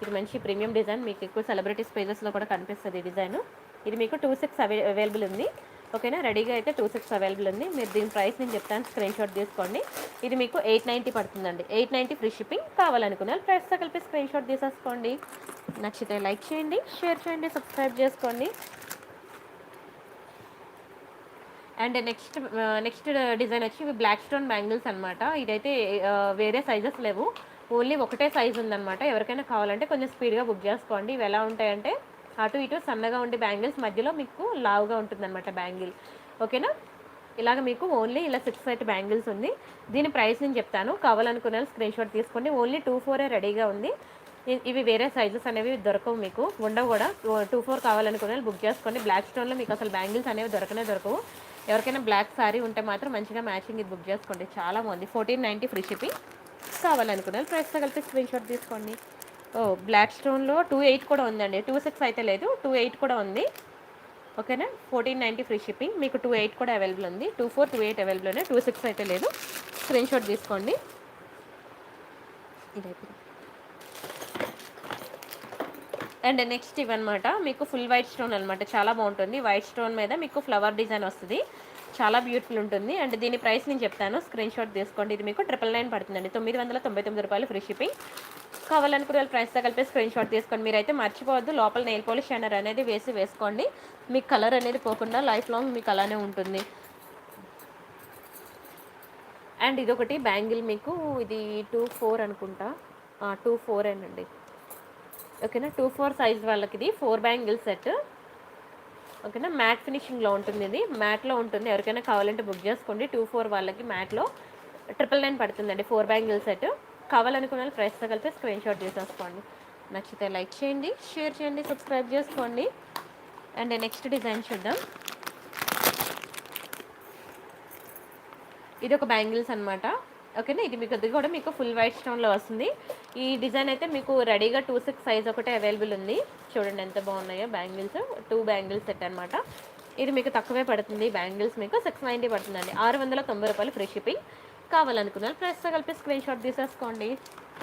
ఇది మంచి ప్రీమియం డిజైన్, మీకు ఎక్కువ సెలబ్రిటీస్ పేజెస్లో కూడా కనిపిస్తుంది ఈ డిజైన్. ఇది మీకు 26 అవైలబుల్ ఉంది. ఓకేనా, రెడీగా అయితే 26 అవైలబుల్ ఉంది. మీరు దీని ప్రైస్ నేను చెప్తాను, స్క్రీన్ షాట్ తీసుకోండి. ఇది మీకు 890 పడుతుందండి. 890 ఫ్రీ షిప్పింగ్. కావాలనుకున్న ప్రైస్తో కలిపి స్క్రీన్ షాట్ తీసేసుకోండి. నచ్చితే లైక్ చేయండి, షేర్ చేయండి, సబ్స్క్రైబ్ చేసుకోండి. అండ్ నెక్స్ట్ డిజైన్ వచ్చి ఇవి బ్లాక్ స్టోన్ బ్యాంగిల్స్ అనమాట. ఇదైతే వేరే సైజెస్ లేవు, ఓన్లీ ఒకటే సైజ్ ఉందన్నమాట. ఎవరికైనా కావాలంటే కొంచెం స్పీడ్గా బుక్ చేసుకోండి. ఇవి ఎలా ఉంటాయంటే అటు ఇటు సన్నగా ఉండే బ్యాంగిల్స్, మధ్యలో మీకు లావుగా ఉంటుందన్నమాట బ్యాంగిల్. ఓకేనా, ఇలాగ మీకు ఓన్లీ ఇలా 6 సెట్ బ్యాంగిల్స్ ఉంది. దీని ప్రైస్ నేను చెప్తాను, కావాలనుకున్న స్క్రీన్ షాట్ తీసుకోండి. ఓన్లీ 24 రెడీగా ఉంది. ఇవి వేరే సైజెస్ అనేవి దొరకవు, మీకు ఉండవు కూడా. 24 కావాలనుకున్న బుక్ చేసుకోండి. బ్లాక్ స్టోన్లో మీకు అసలు బ్యాంగిల్స్ అనేవి దొరకవు. ఎవరికైనా బ్లాక్ శారీ ఉంటే మాత్రం మంచిగా మ్యాచింగ్ ఇది బుక్ చేసుకోండి, చాలా బాగుంది. 1490 ఫ్రీ షిప్పింగ్. కావాలనుకున్నారు ప్రైస్తో కలిపి స్క్రీన్ షాట్ తీసుకోండి. బ్లాక్ స్టోన్లో 28 కూడా ఉందండి. 26 అయితే లేదు, 28 కూడా ఉంది. ఓకేనా, 1490 ఫ్రీ షిప్పింగ్. మీకు 28 కూడా అవైలబుల్ ఉంది. 24, 28 అవైలబుల్ ఉన్నాయి. 26 అయితే లేదు. స్క్రీన్ షాట్ తీసుకోండి. ఇదైతే అండ్ నెక్స్ట్ ఇవన్నమాట, మీకు ఫుల్ వైట్ స్టోన్ అనమాట. చాలా బాగుంటుంది. వైట్ స్టోన్ మీద మీకు ఫ్లవర్ డిజైన్ వస్తుంది, చాలా బ్యూటిఫుల్ ఉంటుంది. అండ్ దీని ప్రైస్ నేను చెప్తాను, స్క్రీన్ షాట్ తీసుకోండి. ఇది మీకు 999 పడుతుందండి. 999 రూపాయలు ఫ్రీ షిప్పింగ్. కావాలనుకునే వాళ్ళు ప్రైస్తో కలిపి స్క్రీన్ షాట్ తీసుకోండి. మీరైతే మర్చిపోవద్దు, లోపల నెయిల్ పాలిష్ షైనర్ అనేది వేసుకోండి. మీకు కలర్ అనేది పోకుండా లైఫ్ లాంగ్ మీకు అలానే ఉంటుంది. అండ్ ఇదొకటి బ్యాంగిల్, మీకు ఇది 24 అనుకుంటా, 24 అండి. ఓకేనా, 24 సైజ్ వాళ్ళకి ఇది 4 బ్యాంగిల్ సెట్. ఓకేనా, మ్యాట్ ఫినిషింగ్లో ఉంటుంది. ఇది మ్యాట్లో ఉంటుంది, ఎవరికైనా కావాలంటే బుక్ చేసుకోండి. 24 వాళ్ళకి మ్యాట్లో 999 పడుతుందండి. 4 బ్యాంగిల్ సెట్. కావాలనుకున్న వాళ్ళు ప్రైస్తో కలిపి స్క్రీన్ షాట్ చేసేసుకోండి. నచ్చితే లైక్ చేయండి, షేర్ చేయండి, సబ్స్క్రైబ్ చేసుకోండి. అండ్ నెక్స్ట్ డిజైన్ చూద్దాం. ఇది ఒక బ్యాంగిల్స్ అనమాట. ఓకేనా, ఇది మీకు అది కూడా మీకు ఫుల్ వైట్ స్టోన్లో వస్తుంది. ఈ డిజైన్ అయితే మీకు రెడీగా 26 సైజ్ ఒకటే అవైలబుల్ ఉంది. చూడండి ఎంత బాగున్నాయో బ్యాంగిల్స్. 2 బ్యాంగిల్స్ సెట్ అనమాట. ఇది మీకు తక్కువే పడుతుంది. బ్యాంగిల్స్ మీకు 690 పడుతుందండి. 690 రూపాయలు ఫ్రీ షిప్పింగ్. కావాలనుకున్నారు ప్రైస్తో కలిపి స్క్రీన్ షాట్ తీసేసుకోండి.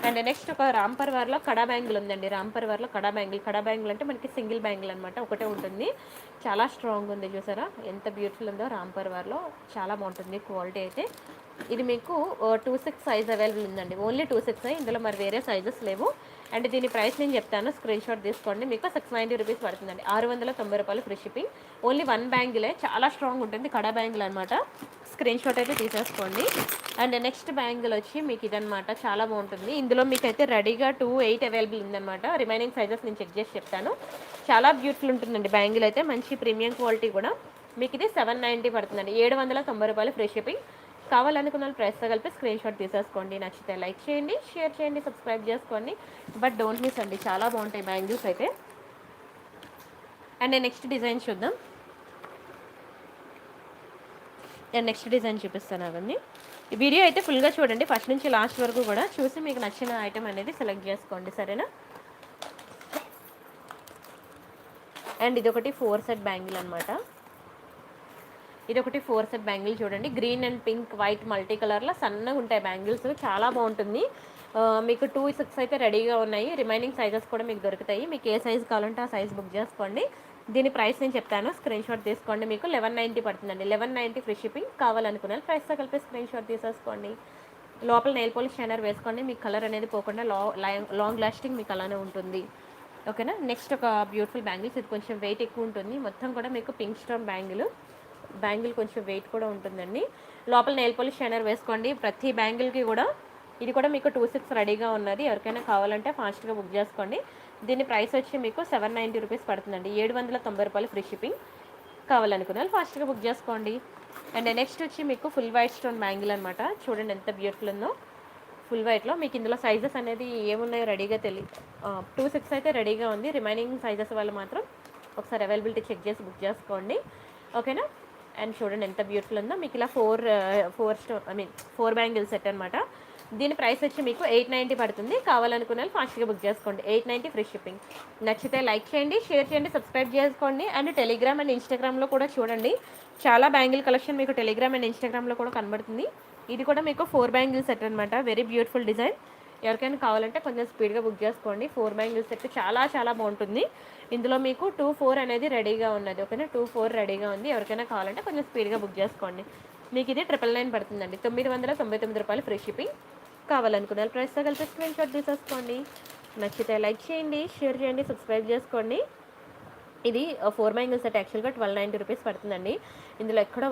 అండ్ నెక్స్ట్ ఒక రామ్ పర్వార్లో కడా బ్యాంగిల్ ఉందండి. రామ్ పర్వార్లో కడా బ్యాంగిల్ అంటే మనకి సింగిల్ బ్యాంగిల్ అనమాట, ఒకటే ఉంటుంది. చాలా స్ట్రాంగ్ ఉంది, చూసారా ఎంత బ్యూటిఫుల్ ఉందో. రామ్ పర్వార్లో చాలా బాగుంటుంది క్వాలిటీ అయితే. ఇది మీకు 26 సైజ్ అవైలబుల్ ఉందండి. ఓన్లీ 26 ఇందులో మరి వేరే సైజెస్ లేవు. అండ్ దీని ప్రైస్ నేను చెప్తాను, స్క్రీన్ షాట్ తీసుకోండి. మీకు 690 రూపీస్ పడుతుందండి. 690 రూపాయలు ఫ్రీ షిప్పింగ్. ఓన్లీ వన్ బ్యాంగిలే, చాలా స్ట్రాంగ్ ఉంటుంది, కడా బ్యాంగిల్ అనమాట. స్క్రీన్ షాట్ అయితే తీసేసుకోండి. అండ్ నెక్స్ట్ బ్యాంగిల్ వచ్చి మీకు ఇదనమాట, చాలా బాగుంటుంది. ఇందులో మీకు అయితే రెడీగా 28 అవైలబుల్ ఉందన్నమాట. రిమైనింగ్ సైజెస్ నేను చెక్ చేసి చెప్తాను. చాలా బ్యూటిఫుల్ ఉంటుందండి బ్యాంగిల్ అయితే, మంచి ప్రీమియం క్వాలిటీ కూడా. మీకు ఇది 790 పడుతుందండి. 790 రూపాయలు ఫ్రీ షిప్పింగ్. కావాలనుకున్న వాళ్ళు ప్రైస్తో కలిపి స్క్రీన్ షాట్ తీసేసుకోండి. నచ్చితే లైక్ చేయండి, షేర్ చేయండి, సబ్స్క్రైబ్ చేసుకోండి. బట్ డోంట్ మిస్ అండి, చాలా బాగుంటాయి బ్యాంగిల్స్ అయితే. అండ్ నెక్స్ట్ డిజైన్ చూద్దాం. నేను నెక్స్ట్ డిజైన్ చూపిస్తాను అవన్నీ. ఈ వీడియో అయితే ఫుల్గా చూడండి, ఫస్ట్ నుంచి లాస్ట్ వరకు కూడా చూసి మీకు నచ్చిన ఐటమ్ అనేది సెలెక్ట్ చేసుకోండి, సరేనా. అండ్ ఇది ఒకటి 4 సెట్ బ్యాంగిల్ అనమాట. ఇది ఒకటి 4 సెట్ బ్యాంగిల్ చూడండి. Green and pink white multi కలర్లో సన్నగా ఉంటాయి బ్యాంగిల్స్, చాలా బాగుంటుంది. మీకు 26 అయితే రెడీగా ఉన్నాయి. రిమైనింగ్ సైజెస్ కూడా మీకు దొరుకుతాయి. మీకు ఏ సైజ్ కావాలంటే ఆ సైజ్ బుక్ చేసుకోండి. దీని ప్రైస్ నేను చెప్తాను, స్క్రీన్ షాట్ తీసుకోండి. మీకు 1190 పడుతుందండి. 1190 ఫ్రీ షిప్పింగ్. కావాలనుకున్నాను ప్రైస్తో కలిపి స్క్రీన్ షాట్ తీసేసుకోండి. లోపల నెయిల్ పాలిష్ షైనర్ వేసుకోండి, మీకు కలర్ అనేది పోకుండా లాంగ్ లాస్టింగ్ మీకు అలానే ఉంటుంది, ఓకేనా. నెక్స్ట్ ఒక బ్యూటిఫుల్ బ్యాంగిల్స్. ఇది కొంచెం వెయిట్ ఎక్కువ ఉంటుంది, మొత్తం కూడా మీకు పింక్ స్టోన్ బ్యాంగిల్ కొంచెం వెయిట్ కూడా ఉంటుందండి. లోపల నెయిల్ పాలిష్ షైనర్ వేసుకోండి ప్రతి బ్యాంగిల్కి కూడా. ఇది కూడా మీకు 26 రెడీగా ఉన్నది. ఎవరికైనా కావాలంటే ఫాస్ట్గా బుక్ చేసుకోండి. దీని ప్రైస్ వచ్చి మీకు 790 రూపీస్ పడుతుందండి. 790 రూపాయలు ఫ్రీ షిప్పింగ్. కావాలనుకున్న వాళ్ళు ఫాస్ట్గా బుక్ చేసుకోండి. అండ్ నెక్స్ట్ వచ్చి మీకు ఫుల్ వైట్ స్టోన్ బ్యాంగిల్ అనమాట. చూడండి ఎంత బ్యూటిఫుల్ ఉందో, ఫుల్ వైట్లో. మీకు ఇందులో సైజెస్ అనేది ఏమున్నాయో రెడీగా 26 అయితే రెడీగా ఉంది. రిమైనింగ్ సైజెస్ వాళ్ళు మాత్రం ఒకసారి అవైలబిలిటీ చెక్ చేసి బుక్ చేసుకోండి, ఓకేనా. అండ్ చూడండి ఎంత బ్యూటిఫుల్ ఉందో. మీకు ఇలా 4 బ్యాంగిల్ సెట్ అనమాట. దీని ప్రైస్ వచ్చి మీకు 890 పడుతుంది. కావాలనుకున్న వాళ్ళు ఫాస్ట్గా బుక్ చేసుకోండి. 890 ఫ్రీ షిప్పింగ్. నచ్చితే లైక్ చేయండి, షేర్ చేయండి, సబ్స్క్రైబ్ చేసుకోండి. అండ్ టెలిగ్రామ్ అండ్ ఇన్స్టాగ్రామ్లో కూడా చూడండి, చాలా బ్యాంగిల్ కలెక్షన్ మీకు టెలిగ్రామ్ అండ్ ఇన్స్టాగ్రామ్లో కూడా కనబడుతుంది. ఇది కూడా మీకు 4 బ్యాంగిల్ సెట్ అనమాట. Very beautiful design. ఎవరికైనా కావాలంటే కొంచెం స్పీడ్గా బుక్ చేసుకోండి. 4 బ్యాంగిల్ సెట్ చాలా చాలా బాగుంటుంది. ఇందులో మీకు 24 అనేది రెడీగా ఉన్నది, ఓకేనా. 24 రెడీగా ఉంది. ఎవరికైనా కావాలంటే కొంచెం స్పీడ్గా బుక్ చేసుకోండి. మీకు ఇది 999 పడుతుందండి. 999 రూపాయలు ఫ్రీ షిప్పింగ్. కావాలనుకున్న ప్రైస్తో కలిపి స్క్రీన్ షాట్ తీసేసుకోండి. నచ్చితే లైక్ చేయండి, షేర్ చేయండి, సబ్స్క్రైబ్ చేసుకోండి. ఇది 4 బ్యాంగిల్ సెట్ యాక్చువల్గా 1290 రూపీస్ పడుతుందండి. ఇందులో ఎక్కడ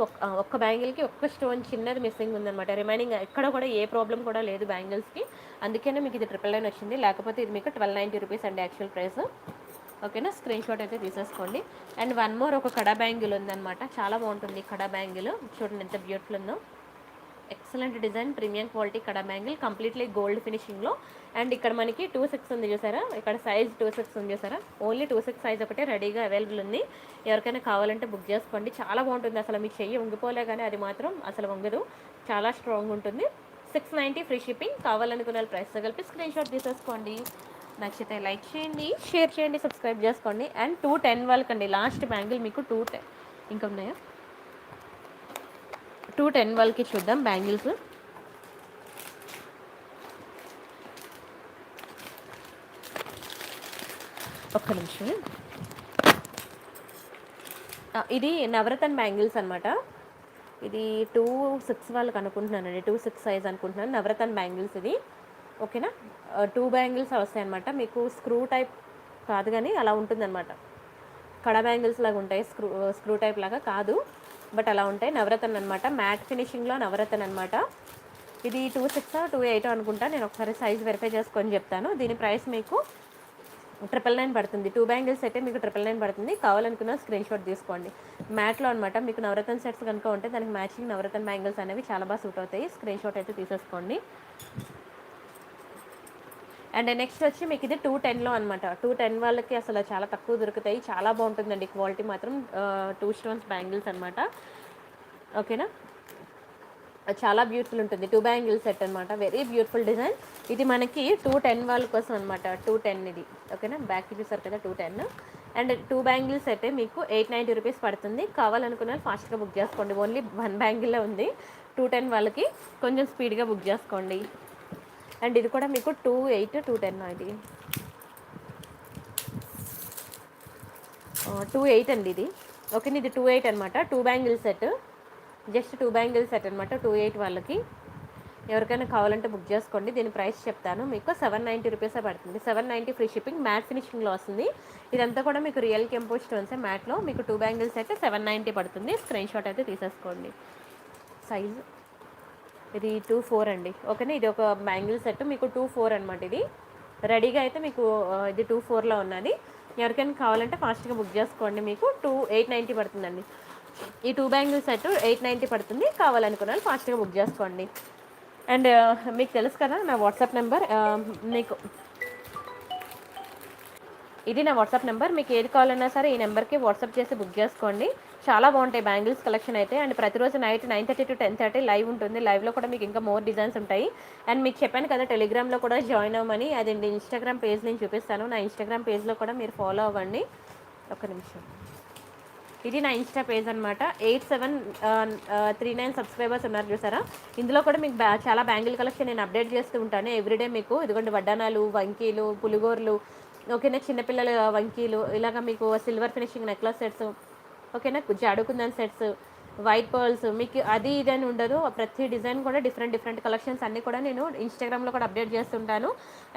ఒక్క బ్యాంగిల్కి ఒక్క స్టోన్ చిన్నది మిస్సింగ్ ఉందన్నమాట. రిమైనింగ్ ఎక్కడ కూడా ఏ ప్రాబ్లం కూడా లేదు బ్యాంగిల్స్కి. అందుకనే మీకు ఇది 999 వచ్చింది. లేకపోతే ఇది మీకు 1290 రూపీస్ అండి యాక్చువల్ ప్రైస్, ఓకేనా. స్క్రీన్ షాట్ అయితే తీసేసుకోండి. అండ్ వన్ మోర్ ఒక కడా బ్యాంగిల్ ఉందన్నమాట. చాలా బాగుంటుంది కడా బ్యాంగిల్. చూడండి ఎంత బ్యూటిఫుల్ ఉందో. Excellent design, premium quality kada bangle, completely gold ఫినిషింగ్లో. And ఇక్కడ మనకి 26 ఉంది చూసారా, ఇక్కడ సైజ్ 26 ఉంది చూసారా. ఓన్లీ 26 సైజ్ ఒకటే రెడీగా అవైలబుల్ ఉంది. ఎవరికైనా కావాలంటే బుక్ చేసుకోండి. చాలా బాగుంటుంది. అసలు మీ చెయ్యి వంగిపోలే కానీ అది మాత్రం అసలు వంగదు, చాలా స్ట్రాంగ్ ఉంటుంది. 690 ఫ్రీ షిప్పింగ్. కావాలనుకున్న ప్రైస్తో కలిపి స్క్రీన్ షాట్ తీసేసుకోండి. నచ్చితే లైక్ చేయండి, షేర్ చేయండి, సబ్స్క్రైబ్ చేసుకోండి. అండ్ 210 వాళ్ళకండి లాస్ట్ బ్యాంగిల్ మీకు 210 ఇంకా ఉన్నాయా. 210 వాళ్ళకి చూద్దాం బ్యాంగిల్స్. ఒక్క నిమిషం. ఇది నవరత్న బ్యాంగిల్స్ అనమాట. ఇది 26 వాళ్ళకి అనుకుంటున్నానండి, 26 సైజ్ అనుకుంటున్నాను. నవరత్న బ్యాంగిల్స్ ఇది, ఓకేనా. 2 బ్యాంగిల్స్ వస్తాయి అనమాట. మీకు స్క్రూ టైప్ కాదు కానీ అలా ఉంటుందన్నమాట. కడా బ్యాంగిల్స్ లాగా ఉంటాయి, స్క్రూ టైప్ లాగా కాదు, బట్ అలా ఉంటాయి. నవరత్న అనమాట, మ్యాట్ ఫినిషింగ్లో నవరత్న అనమాట. ఇది 26 28 అనుకుంటా. నేను ఒకసారి సైజ్ వెరిఫై చేసుకొని చెప్తాను. దీని ప్రైస్ మీకు 999 పడుతుంది. 2 బ్యాంగిల్స్ అయితే మీకు 999 పడుతుంది. కావాలనుకున్న స్క్రీన్ షాట్ తీసుకోండి. మ్యాట్లో అనమాట. మీకు నవరత్న సెట్స్ కనుక ఉంటే దానికి మ్యాచింగ్ నవరత్న బ్యాంగిల్స్ అనేవి చాలా బాగా సూట్ అవుతాయి. స్క్రీన్ షాట్ అయితే తీసేసుకోండి. అండ్ నెక్స్ట్ వచ్చి మీకు ఇది 210లో అనమాట. 210 వాళ్ళకి అసలు చాలా తక్కువ దొరుకుతాయి, చాలా బాగుంటుందండి క్వాలిటీ మాత్రం. 2 స్టోన్స్ బ్యాంగిల్స్ అనమాట, ఓకేనా. చాలా బ్యూటిఫుల్ ఉంటుంది. 2 బ్యాంగిల్ సెట్ అనమాట. Very beautiful design. ఇది మనకి 210 వాళ్ళ కోసం అనమాట. 210 ఇది, ఓకేనా. బ్యాక్ చూసారు కదా 210. అండ్ 2 బ్యాంగిల్స్ అయితే మీకు 890 రూపీస్ పడుతుంది. కావాలనుకున్న ఫాస్ట్గా బుక్ చేసుకోండి. ఓన్లీ 1 బ్యాంగిల్లో ఉంది. 210 వాళ్ళకి కొంచెం స్పీడ్గా బుక్ చేసుకోండి. అండ్ ఇది కూడా మీకు 28 210 ఇది 28 అండి ఇది, ఓకే. ఇది 28 అనమాట. 2 bangle set. Just 2 bangle set అనమాట 28 వాళ్ళకి. ఎవరికైనా కావాలంటే బుక్ చేసుకోండి. దీని ప్రైస్ చెప్తాను మీకు. 790 రూపీసే పడుతుంది. 790 ఫ్రీ షిప్పింగ్. మ్యాట్ ఫినిషింగ్లో వస్తుంది. ఇదంతా కూడా మీకు రియల్ కెంపో స్టోన్సే మ్యాట్లో. మీకు 2 బ్యాంగిల్స్ అయితే 790 పడుతుంది. స్క్రీన్ షాట్ అయితే తీసేసుకోండి. సైజు ఇది 24 అండి. ఓకేనా, ఇది ఒక బ్యాంగిల్ సెట్ మీకు 24 అనమాట. ఇది రెడీగా అయితే మీకు ఇది 24లో ఉన్నది. ఎవరికైనా కావాలంటే ఫాస్ట్గా బుక్ చేసుకోండి. మీకు 890 పడుతుందండి. ఈ 2 బ్యాంగిల్ సెట్ 890 పడుతుంది. కావాలనుకున్న వాళ్ళు ఫాస్ట్గా బుక్ చేసుకోండి. అండ్ మీకు తెలుసు కదా నా వాట్సాప్ నెంబర్, మీకు ఇది నా వాట్సాప్ నెంబర్. మీకు ఏది కావాలన్నా సరే ఈ నెంబర్కి వాట్సాప్ చేసి బుక్ చేసుకోండి. చాలా బాగుంటాయి బ్యాంగిల్స్ కలెక్షన్ అయితే. అండ్ ప్రతిరోజు నైట్ 9:30 to 10:30 లైవ్ ఉంటుంది. లైవ్లో కూడా మీకు ఇంకా మోర్ డిజైన్స్ ఉంటాయి. అండ్ మీకు చెప్పాను కదా టెలిగ్రామ్లో కూడా జాయిన్ అవ్వమని. అది ఇన్స్టాగ్రామ్ పేజ్ నేను చూపిస్తాను. నా ఇన్స్టాగ్రామ్ పేజ్లో కూడా మీరు ఫాలో అవ్వండి. ఒక్క నిమిషం. ఇది నా ఇన్స్టా పేజ్ అనమాట. 8739 సబ్స్క్రైబర్స్ ఉన్నారు చూసారా. ఇందులో కూడా మీకు చాలా బ్యాంగిల్ కలెక్షన్ నేను అప్డేట్ చేస్తూ ఉంటాను ఎవ్రీడే. మీకు ఇదిగోండి వడ్డానాలు, వంకీలు, పులిగోర్లు, ఓకేనా, చిన్నపిల్లల వంకీలు, ఇలాగ మీకు సిల్వర్ ఫినిషింగ్ నెక్లెస్ సెట్స్, ఓకేనా, జాడుకుందన్ సెట్స్, వైట్ పర్ల్స్, మీకు అది ఇది అని ఉండదు. ప్రతి డిజైన్ కూడా డిఫరెంట్ కలెక్షన్స్ అన్నీ కూడా నేను ఇన్స్టాగ్రామ్లో కూడా అప్డేట్ చేస్తుంటాను.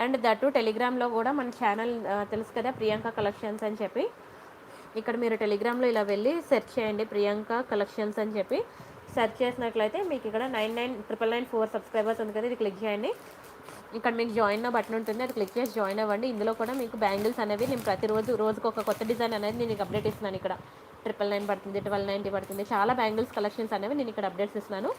అండ్ దట్టు టెలిగ్రామ్లో కూడా మన ఛానల్ తెలుసు కదా ప్రియాంక కలెక్షన్స్ అని చెప్పి. ఇక్కడ మీరు టెలిగ్రామ్లో ఇలా వెళ్ళి సెర్చ్ చేయండి ప్రియాంక కలెక్షన్స్ అని చెప్పి. సెర్చ్ చేసినట్లయితే మీకు ఇక్కడ 999994 సబ్స్క్రైబర్స్ ఉంది కదా, ఇది క్లిక్ చేయండి. ఇక్కడ మీకు జాయిన్ బటన్ ఉంటుంది, అది క్లిక్ చేసి జాయిన్ అవ్వండి. ఇందులో కూడా మీకు బ్యాంగిల్స్ అనేవి నేను రోజుకు ఒక కొత్త డిజైన్ అనేది నేను అప్డేట్ ఇస్తున్నాను. ఇక్కడ 999 పడుతుంది, 1290 పడుతుంది. చాలా బ్యాంగిల్స్ కలెక్షన్స్ అనేవి నేను ఇక్కడ అప్డేట్స్ ఇస్తున్నాను.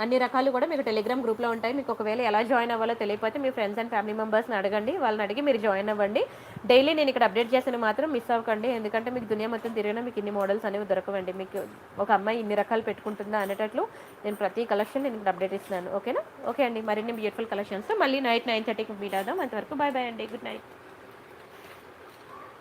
అన్ని రకాలు కూడా మీకు టెలిగ్రామ్ గ్రూప్లో ఉంటాయి. మీకు ఒకవేళ ఎలా జాయిన్ అవ్వాలో తెలియకపోతే మీ ఫ్రెండ్స్ అండ్ ఫ్యామిలీ మెంబర్స్ని అడగండి. వాళ్ళని అడిగి మీరు జాయిన్ అవ్వండి. డైలీ నేను ఇక్కడ అప్డేట్ చేసిన మాత్రం మిస్ అవ్వకండి. ఎందుకంటే మీకు దునియా మొత్తం తిరిగినా మీకు ఇన్ని మోడల్స్ అనేవి దొరకవండి. మీకు ఒక అమ్మాయి ఇన్ని రకాలు పెట్టుకుంటుందా అనేటట్లు నేను ప్రతి కలెక్షన్ నేను ఇక్కడ అప్డేట్ ఇస్తున్నాను. ఓకేనా. ఓకే అండి, మరిన్ని బ్యూటిఫుల్ కలెక్షన్స్ మళ్ళీ నైట్ 9:30కి మీట్ అవుదాం. అంతవరకు బాయ్ బాయ్ అండి. Good night.